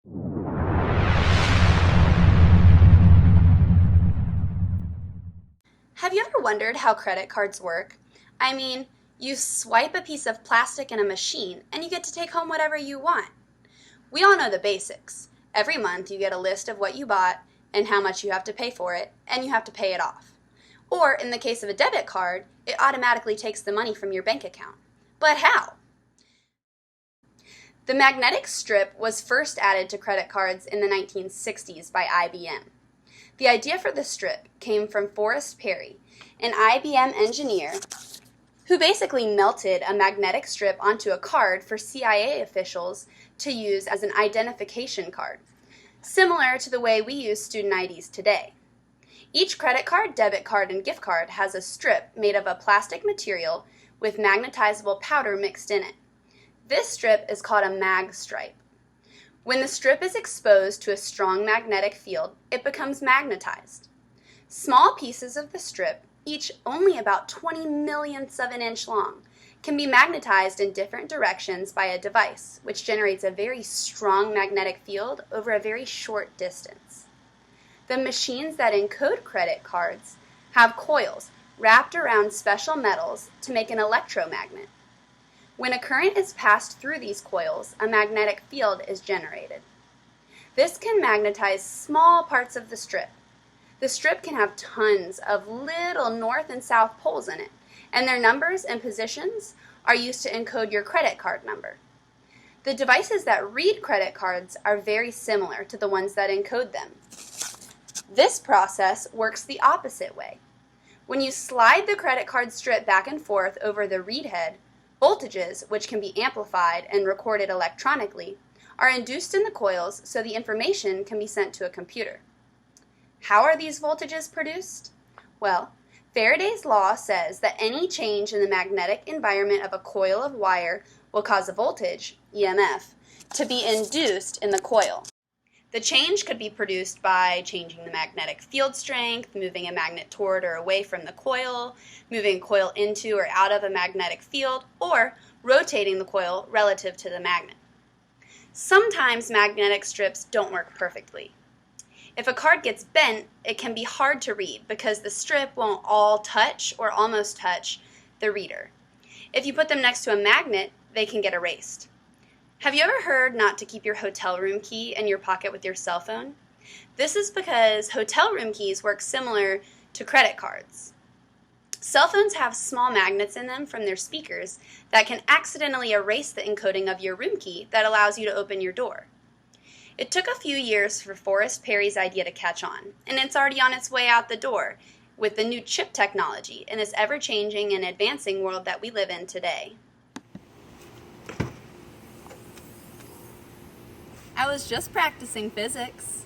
Have you ever wondered how credit cards work? I mean, you swipe a piece of plastic in a machine and you get to take home whatever you want. We all know the basics. Every month you get a list of what you bought and how much you have to pay for it, and you have to pay it off. Or in the case of a debit card, it automatically takes the money from your bank account. But how? The magnetic strip was first added to credit cards in the 1960s by IBM. The idea for the strip came from Forrest Perry, an IBM engineer who basically melted a magnetic strip onto a card for CIA officials to use as an identification card, similar to the way we use student IDs today. Each credit card, debit card, and gift card has a strip made of a plastic material with magnetizable powder mixed in it. This strip is called a mag stripe. When the strip is exposed to a strong magnetic field, it becomes magnetized. Small pieces of the strip, each only about 20 millionths of an inch long, can be magnetized in different directions by a device, which generates a very strong magnetic field over a very short distance. The machines that encode credit cards have coils wrapped around special metals to make an electromagnet. When a current is passed through these coils, a magnetic field is generated. This can magnetize small parts of the strip. The strip can have tons of little north and south poles in it, and their numbers and positions are used to encode your credit card number. The devices that read credit cards are very similar to the ones that encode them. This process works the opposite way. When you slide the credit card strip back and forth over the read head, voltages, which can be amplified and recorded electronically, are induced in the coils so the information can be sent to a computer. How are these voltages produced? Well, Faraday's law says that any change in the magnetic environment of a coil of wire will cause a voltage, EMF, to be induced in the coil. The change could be produced by changing the magnetic field strength, moving a magnet toward or away from the coil, moving a coil into or out of a magnetic field, or rotating the coil relative to the magnet. Sometimes magnetic strips don't work perfectly. If a card gets bent, it can be hard to read because the strip won't all touch or almost touch the reader. If you put them next to a magnet, they can get erased. Have you ever heard not to keep your hotel room key in your pocket with your cell phone? This is because hotel room keys work similar to credit cards. Cell phones have small magnets in them from their speakers that can accidentally erase the encoding of your room key that allows you to open your door. It took a few years for Forrest Perry's idea to catch on, and it's already on its way out the door with the new chip technology in this ever-changing and advancing world that we live in today. I was just practicing physics.